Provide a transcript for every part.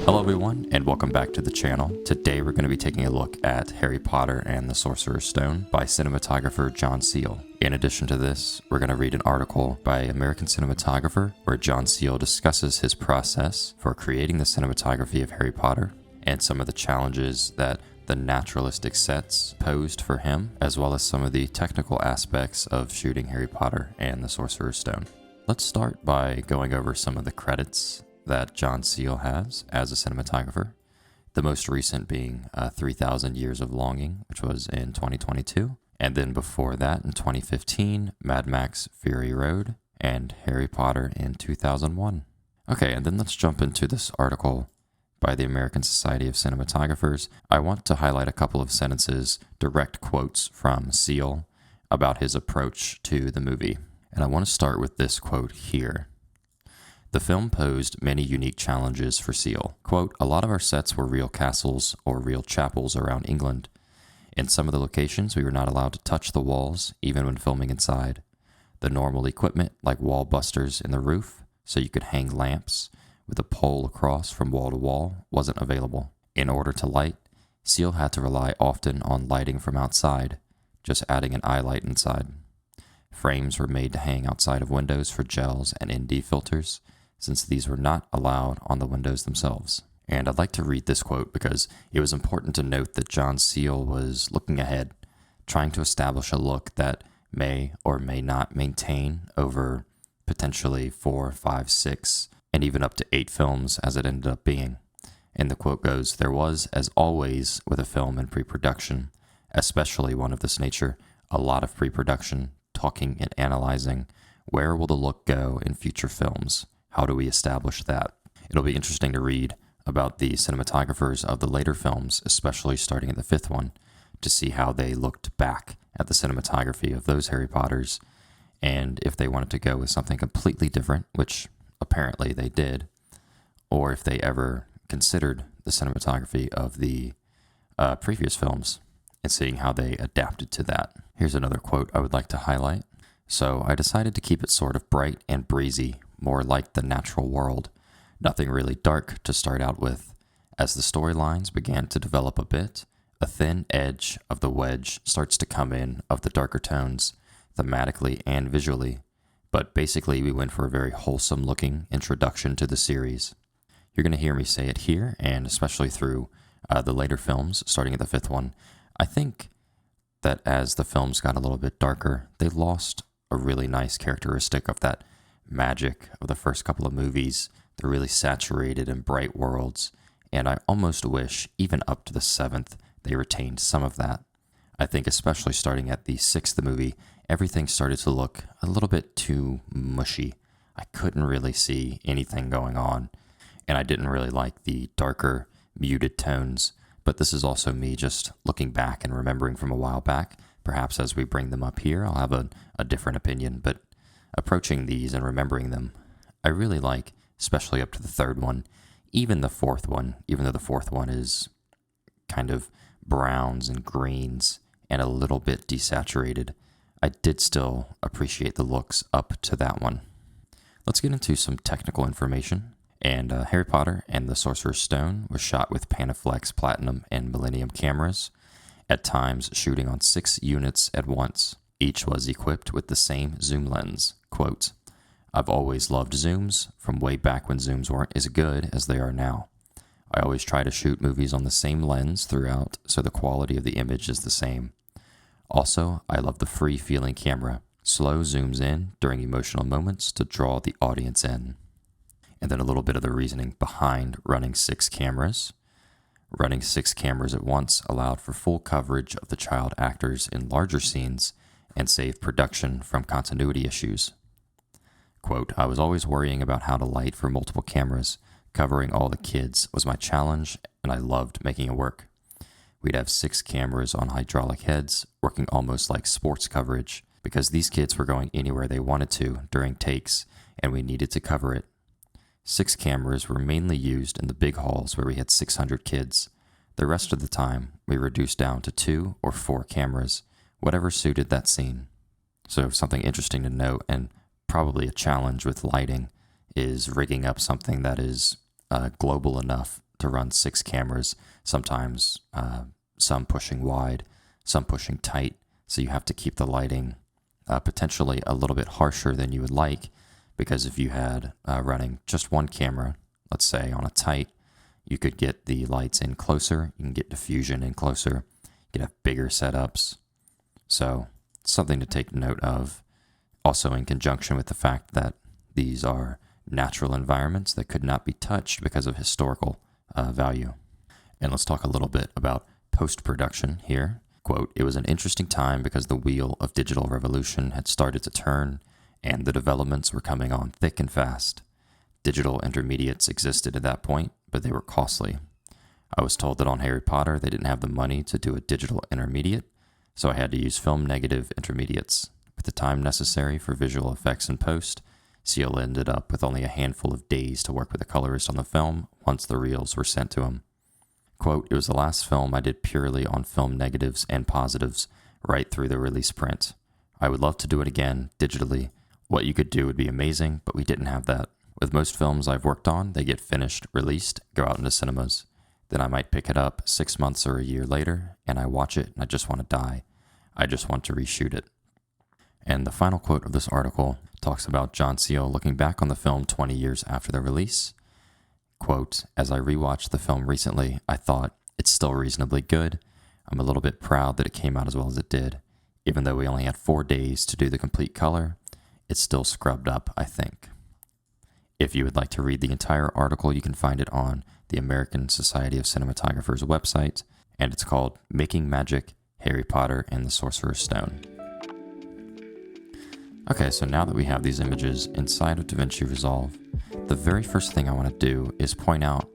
Hello everyone, and welcome back to the channel. Today we're going to be taking a look at Harry Potter and the Sorcerer's Stone by cinematographer John Seale. In addition to this, we're going to read an article by American cinematographer where John Seale discusses his process for creating the cinematography of Harry Potter and some of the challenges that the naturalistic sets posed for him, as well as some of the technical aspects of shooting Harry Potter and the Sorcerer's Stone. Let's start by going over some of the credits that John Seale has as a cinematographer, the most recent being 3,000 Years of Longing, which was in 2022, and then before that in 2015, Mad Max Fury Road, and Harry Potter in 2001. Okay, and then let's jump into this article by the American Society of Cinematographers. I want to highlight a couple of sentences, direct quotes from Seale about his approach to the movie. And I want to start with this quote here. The film posed many unique challenges for Seale. Quote, "A lot of our sets were real castles or real chapels around England. In some of the locations, we were not allowed to touch the walls, even when filming inside. The normal equipment, like wall busters in the roof, so you could hang lamps with a pole across from wall to wall, wasn't available. In order to light, Seale had to rely often on lighting from outside, just adding an eye light inside. Frames were made to hang outside of windows for gels and ND filters, since these were not allowed on the windows themselves." And I'd like to read this quote because it was important to note that John Seale was looking ahead, trying to establish a look that may or may not maintain over potentially 4, 5, 6, and even up to 8 films as it ended up being. And the quote goes, "There was, as always with a film in pre-production, especially one of this nature, a lot of pre-production, talking and analyzing. Where will the look go in future films? How do we establish that?" It'll be interesting to read about the cinematographers of the later films, especially starting at the 5th one, to see how they looked back at the cinematography of those Harry Potters, and if they wanted to go with something completely different, which apparently they did, or if they ever considered the cinematography of the previous films, and seeing how they adapted to that. Here's another quote I would like to highlight. "So I decided to keep it sort of bright and breezy, more like the natural world. Nothing really dark to start out with. As the storylines began to develop a bit, a thin edge of the wedge starts to come in of the darker tones, thematically and visually. But basically, we went for a very wholesome looking introduction to the series." You're going to hear me say it here, and especially through the later films, starting at the 5th one. I think that as the films got a little bit darker, they lost a really nice characteristic of that magic of the first couple of movies, the really saturated and bright worlds, and I almost wish, even up to the 7th, they retained some of that. I think especially starting at the 6th movie, everything started to look a little bit too mushy. I couldn't really see anything going on, and I didn't really like the darker, muted tones, but this is also me just looking back and remembering from a while back. Perhaps as we bring them up here, I'll have a different opinion, but approaching these and remembering them, I really like, especially up to the 3rd one, even the 4th one, even though the 4th one is kind of browns and greens and a little bit desaturated. I did still appreciate the looks up to that one. Let's get into some technical information. And Harry Potter and the Sorcerer's Stone was shot with Panaflex Platinum and Millennium cameras, at times shooting on 6 units at once. Each was equipped with the same zoom lens. Quote, "I've always loved zooms, from way back when zooms weren't as good as they are now. I always try to shoot movies on the same lens throughout, so the quality of the image is the same. Also, I love the free-feeling camera. Slow zooms in during emotional moments to draw the audience in." And then a little bit of the reasoning behind running 6 cameras. Running 6 cameras at once allowed for full coverage of the child actors in larger scenes and saved production from continuity issues. Quote, "I was always worrying about how to light for multiple cameras. Covering all the kids was my challenge, and I loved making it work. We'd have 6 cameras on hydraulic heads, working almost like sports coverage, because these kids were going anywhere they wanted to during takes, and we needed to cover it. 6 cameras were mainly used in the big halls where we had 600 kids. The rest of the time, we reduced down to 2 or 4 cameras, whatever suited that scene." So something interesting to note, and probably a challenge with lighting, is rigging up something that is global enough to run 6 cameras, sometimes some pushing wide, some pushing tight. So you have to keep the lighting potentially a little bit harsher than you would like, because if you had running just one camera, let's say on a tight, you could get the lights in closer, you can get diffusion in closer, you could have bigger setups. So something to take note of, also in conjunction with the fact that these are natural environments that could not be touched because of historical value. And let's talk a little bit about post-production here. Quote, "It was an interesting time because the wheel of digital revolution had started to turn and the developments were coming on thick and fast. Digital intermediates existed at that point, but they were costly. I was told that on Harry Potter they didn't have the money to do a digital intermediate, so I had to use film negative intermediates. With the time necessary for visual effects and post, Seal ended up with only a handful of days to work with the colorist on the film once the reels were sent to him. Quote, "It was the last film I did purely on film negatives and positives right through the release print. I would love to do it again, digitally. What you could do would be amazing, but we didn't have that. With most films I've worked on, they get finished, released, go out into cinemas. Then I might pick it up 6 months or a year later, and I watch it and I just want to die. I just want to reshoot it." And the final quote of this article talks about John Seal looking back on the film 20 years after the release. Quote, "As I rewatched the film recently, I thought, it's still reasonably good. I'm a little bit proud that it came out as well as it did. Even though we only had 4 days to do the complete color, it's still scrubbed up, I think." If you would like to read the entire article, you can find it on the American Society of Cinematographers website, and it's called Making Magic, Harry Potter and the Sorcerer's Stone. Okay, so now that we have these images inside of DaVinci Resolve, the very first thing I want to do is point out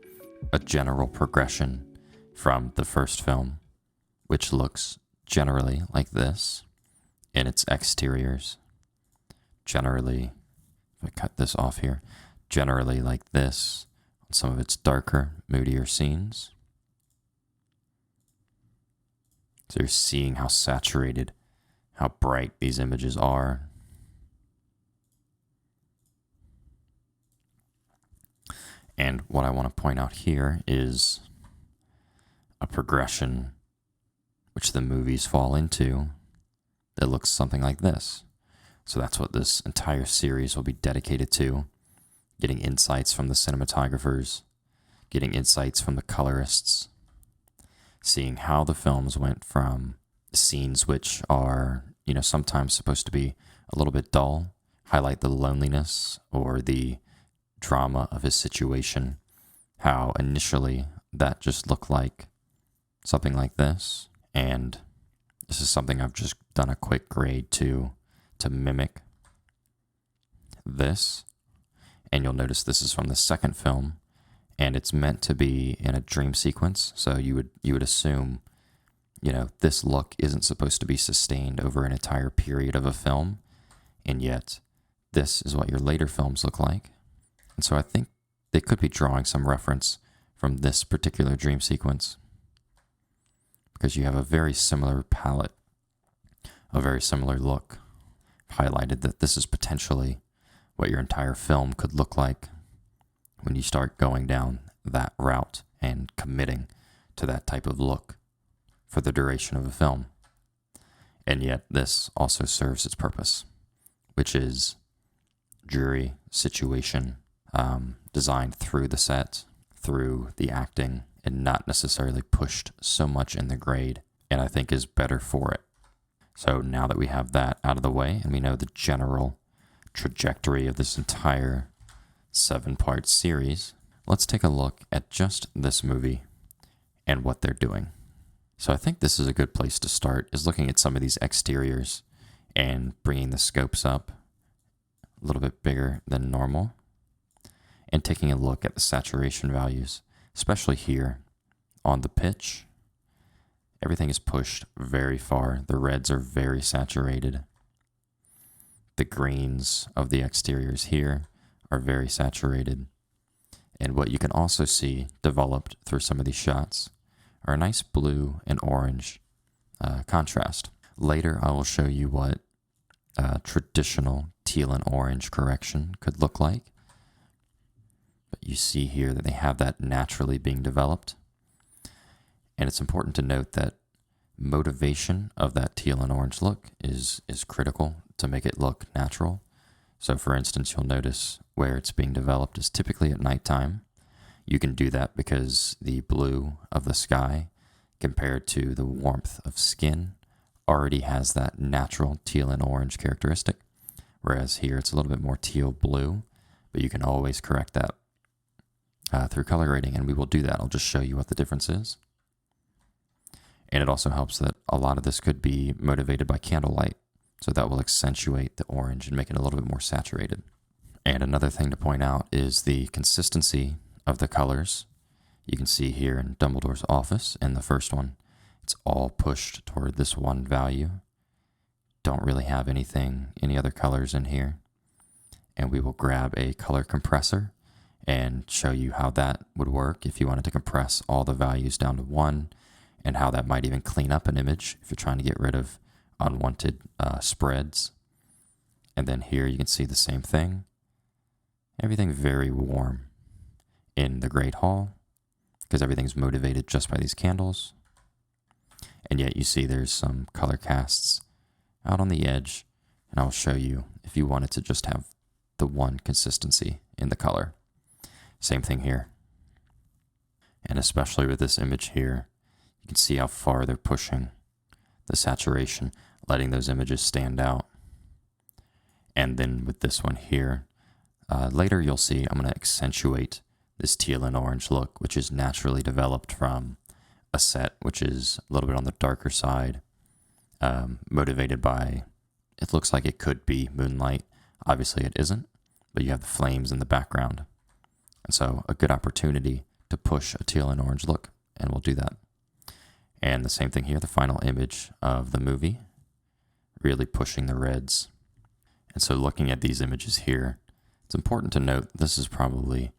a general progression from the first film, which looks generally like this in its exteriors. Generally, if I cut this off here, generally like this on some of its darker, moodier scenes. So you're seeing how saturated, how bright these images are. And what I want to point out here is a progression which the movies fall into that looks something like this. So that's what this entire series will be dedicated to, getting insights from the cinematographers, getting insights from the colorists, seeing how the films went from scenes which are, sometimes supposed to be a little bit dull, highlight the loneliness or the drama of his situation, how initially that just looked like something like this. And this is something I've just done a quick grade to mimic this. And you'll notice this is from the second film, and it's meant to be in a dream sequence. So you would assume, this look isn't supposed to be sustained over an entire period of a film, and yet this is what your later films look like. And so I think they could be drawing some reference from this particular dream sequence, because you have a very similar palette, a very similar look. I've highlighted that this is potentially what your entire film could look like when you start going down that route and committing to that type of look for the duration of a film. And yet this also serves its purpose, which is dreary situation, designed through the set, through the acting, and not necessarily pushed so much in the grade, and I think is better for it. So now that we have that out of the way and we know the general trajectory of this entire 7-part series, let's take a look at just this movie and what they're doing. So I think this is a good place to start, is looking at some of these exteriors and bringing the scopes up a little bit bigger than normal and taking a look at the saturation values, especially here on the pitch. Everything is pushed very far. The reds are very saturated. The greens of the exteriors here are very saturated. And what you can also see developed through some of these shots are a nice blue and orange contrast. Later, I will show you what traditional teal and orange correction could look like. But you see here that they have that naturally being developed. And it's important to note that motivation of that teal and orange look is critical to make it look natural. So for instance, you'll notice where it's being developed is typically at nighttime. You can do that because the blue of the sky compared to the warmth of skin already has that natural teal and orange characteristic, whereas here it's a little bit more teal blue, but you can always correct that through color grading, and we will do that. I'll just show you what the difference is. And it also helps that a lot of this could be motivated by candlelight, so that will accentuate the orange and make it a little bit more saturated. And another thing to point out is the consistency of the colors. You can see here in Dumbledore's office, in the first one, it's all pushed toward this one value. Don't really have any other colors in here. And we will grab a color compressor and show you how that would work if you wanted to compress all the values down to 1, and how that might even clean up an image if you're trying to get rid of unwanted spreads. And then here you can see the same thing. Everything very warm in the Great Hall because everything's motivated just by these candles. And yet you see there's some color casts out on the edge, and I'll show you if you wanted to just have the one consistency in the color. Same thing here. And especially with this image here, you can see how far they're pushing the saturation, letting those images stand out. And then with this one here, later you'll see I'm going to accentuate this teal and orange look, which is naturally developed from a set which is a little bit on the darker side, motivated by, it looks like it could be moonlight. Obviously it isn't, but you have the flames in the background. And so a good opportunity to push a teal and orange look, and we'll do that. And the same thing here, the final image of the movie, really pushing the reds. And so looking at these images here, it's important to note this is probably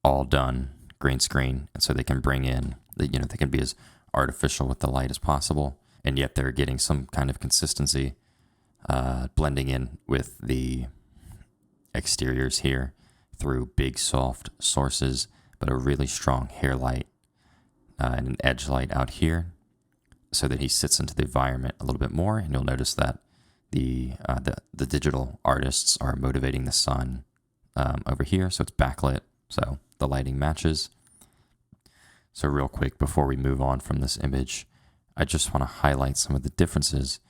all done green screen, and so they can bring in, they can be as artificial with the light as possible, and yet they're getting some kind of consistency, blending in with the exteriors here through big soft sources, but a really strong hair light and an edge light out here, so that he sits into the environment a little bit more. And you'll notice that the digital artists are motivating the sun over here, so it's backlit, so the lighting matches. So real quick, before we move on from this image, I just want to highlight some of the differences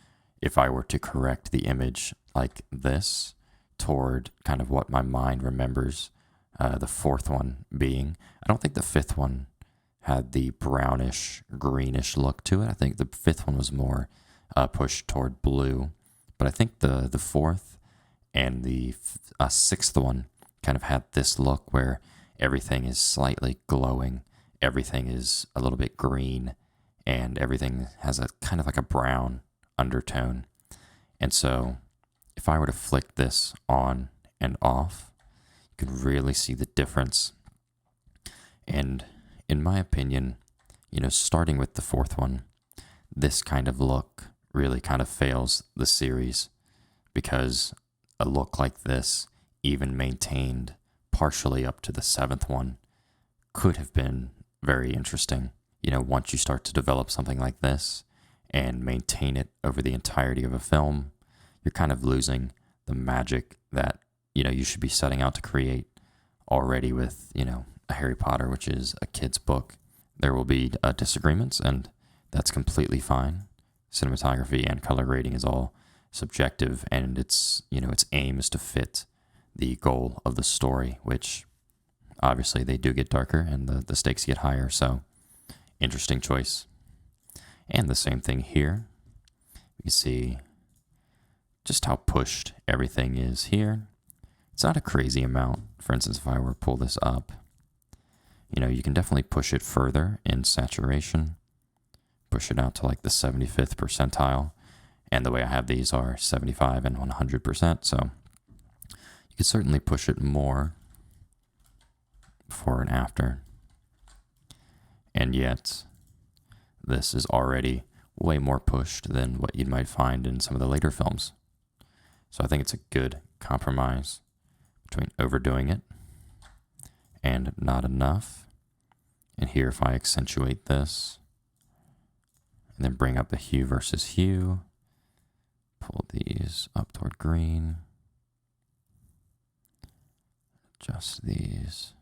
if I were to correct the image like this toward kind of what my mind remembers the fourth one being. I don't think the fifth one had the brownish, greenish look to it. I think the fifth one was more pushed toward blue. But I think the fourth and the sixth one kind of had this look where everything is slightly glowing, everything is a little bit green, and everything has a kind of like a brown undertone. And so if I were to flick this on and off, you can really see the difference. And in my opinion, starting with the fourth one, this kind of look really kind of fails the series, because a look like this, even maintained partially up to the seventh one, could have been very interesting. Once you start to develop something like this and maintain it over the entirety of a film, you're kind of losing the magic that, you should be setting out to create already with, a Harry Potter, which is a kid's book. There will be disagreements, and that's completely fine. Cinematography and color grading is all subjective, and its aim is to fit the goal of the story, which obviously they do get darker and the stakes get higher. So interesting choice. And the same thing here. You can see just how pushed everything is here. It's not a crazy amount. For instance, if I were to pull this up, you can definitely push it further in saturation, push it out to like the 75th percentile. And the way I have these are 75 and 100%. So you could certainly push it more before and after. And yet this is already way more pushed than what you might find in some of the later films. So I think it's a good compromise between overdoing it and not enough. And here, if I accentuate this, and then bring up the hue versus hue, pull these up toward green, adjust these.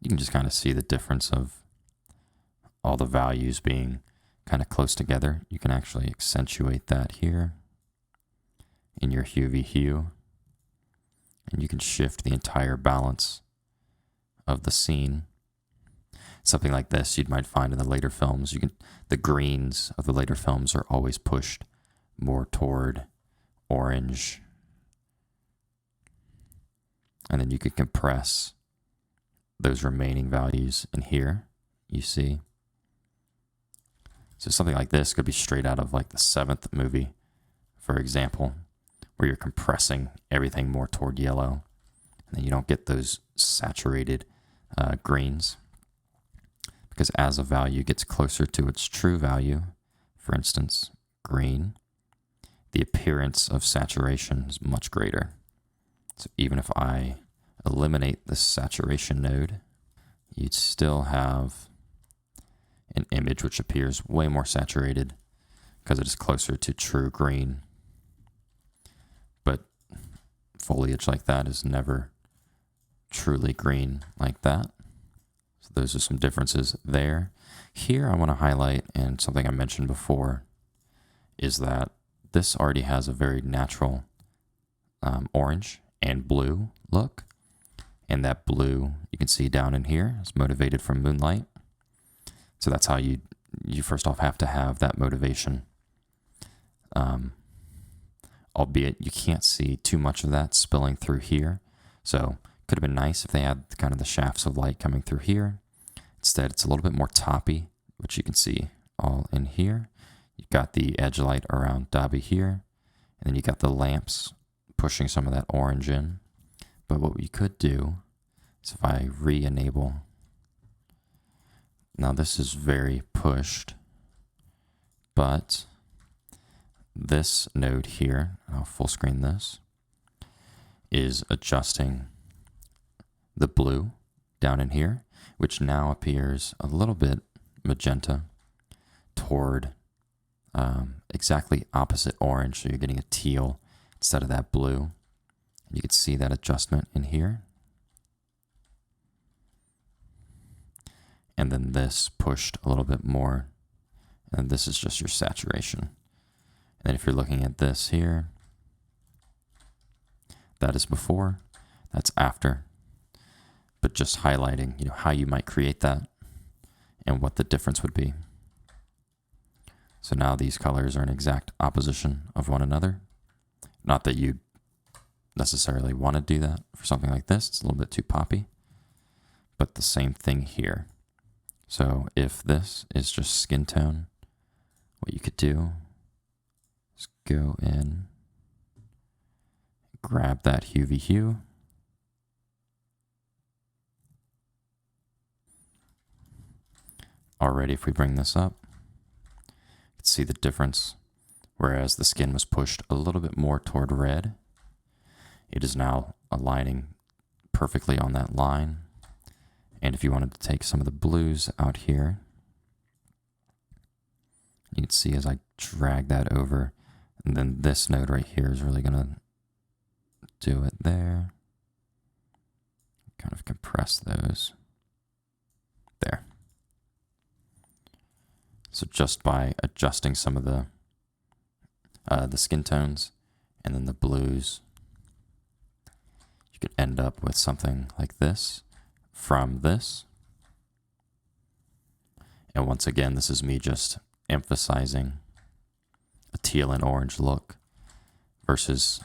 You can just kind of see the difference of all the values being kind of close together. You can actually accentuate that here in your hue v hue, and you can shift the entire balance of the scene. Something like this you might find in the later films. The greens of the later films are always pushed more toward orange, and then you could compress those remaining values in here, you see. So something like this could be straight out of like the 7th movie, for example, where you're compressing everything more toward yellow, and then you don't get those saturated greens. Because as a value gets closer to its true value, for instance, green, the appearance of saturation is much greater. So even if I eliminate this saturation node, you'd still have an image which appears way more saturated because it is closer to true green. But foliage like that is never truly green like that. So those are some differences there. Here I want to highlight, and something I mentioned before, is that this already has a very natural orange and blue look. And that blue, you can see down in here, is motivated from moonlight. So that's how you first off have to have that motivation. Albeit you can't see too much of that spilling through here. So could have been nice if they had kind of the shafts of light coming through here. Instead, it's a little bit more toppy, which you can see all in here. You've got the edge light around Dobby here, and then you got the lamps pushing some of that orange in. But what we could do is if I re-enable, now this is very pushed, but this node here, I'll full screen this, is adjusting the blue down in here, which now appears a little bit magenta toward exactly opposite orange. So you're getting a teal instead of that blue. You can see that adjustment in here. And then this pushed a little bit more. And this is just your saturation. And then if you're looking at this here, that is before, that's after. But just highlighting, how you might create that and what the difference would be. So now these colors are in exact opposition of one another. Not that you necessarily want to do that for something like this. It's a little bit too poppy. But the same thing here. So if this is just skin tone, what you could do is go in, grab that hue v hue, already if we bring this up, you can see the difference. Whereas the skin was pushed a little bit more toward red, it is now aligning perfectly on that line. And if you wanted to take some of the blues out here, you can see as I drag that over, and then this node right here is really going to do it there. Kind of compress those. There. So just by adjusting some of the skin tones and then the blues, you could end up with something like this from this. And once again, this is me just emphasizing a teal and orange look versus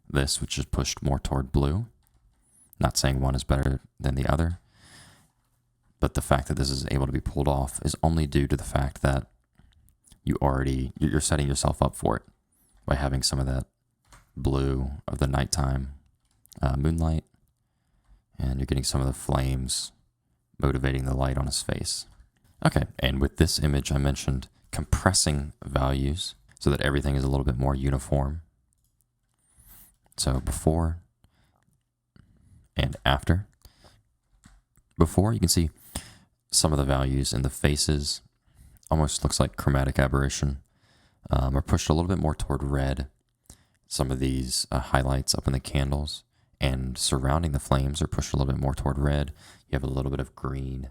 this, which is pushed more toward blue. Not saying one is better than the other, but the fact that this is able to be pulled off is only due to the fact that you're setting yourself up for it by having some of that blue of the nighttime moonlight, and you're getting some of the flames motivating the light on his face. Okay, and with this image I mentioned compressing values so that everything is a little bit more uniform. So before, and after. Before, you can see some of the values in the faces. Almost looks like chromatic aberration. Are pushed a little bit more toward red. Some of these highlights up in the candles and surrounding the flames are pushed a little bit more toward red. You have a little bit of green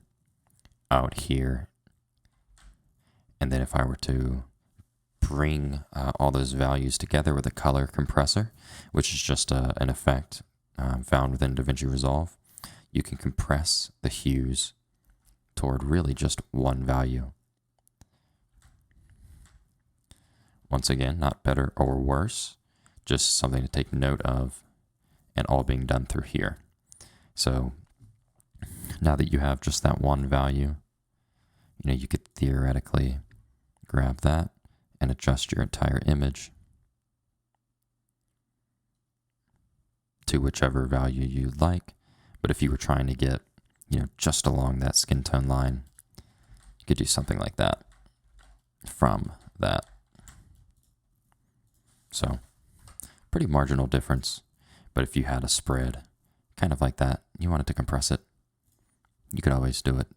out here. And then if I were to bring all those values together with a color compressor, which is just an effect found within DaVinci Resolve, you can compress the hues toward really just one value. Once again, not better or worse, just something to take note of, and all being done through here. So now that you have just that one value, you could theoretically grab that and adjust your entire image to whichever value you like. But if you were trying to get, just along that skin tone line, you could do something like that from that. So, pretty marginal difference. But if you had a spread kind of like that, you wanted to compress it, you could always do it.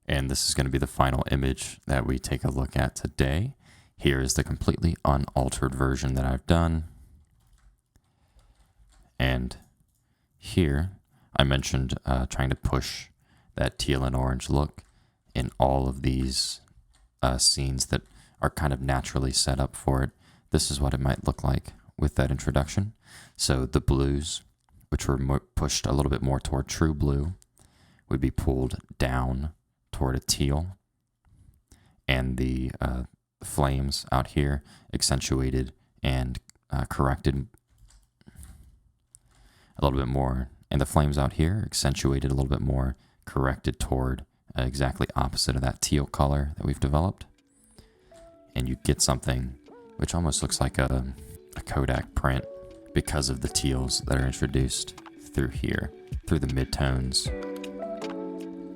And this is going to be the final image that we take a look at today. Here is the completely unaltered version that I've done. And here, I mentioned trying to push that teal and orange look in all of these scenes that are kind of naturally set up for it. This is what it might look like with that introduction. So the blues, which were pushed a little bit more toward true blue, would be pulled down toward a teal. And the flames out here accentuated and corrected a little bit more. And the flames out here accentuated a little bit more, corrected toward exactly opposite of that teal color that we've developed. And you get something which almost looks like a Kodak print because of the teals that are introduced through here, through the midtones.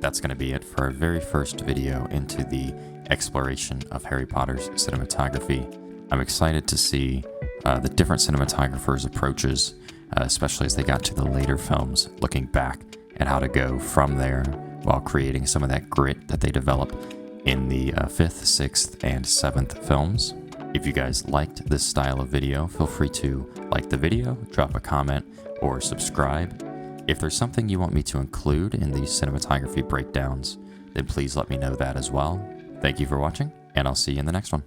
That's going to be it for our very first video into the exploration of Harry Potter's cinematography. I'm excited to see the different cinematographers' approaches, especially as they got to the later films, looking back at how to go from there while creating some of that grit that they develop in the 5th, 6th, and 7th films. If you guys liked this style of video, feel free to like the video, drop a comment, or subscribe. If there's something you want me to include in these cinematography breakdowns, then please let me know that as well. Thank you for watching, and I'll see you in the next one.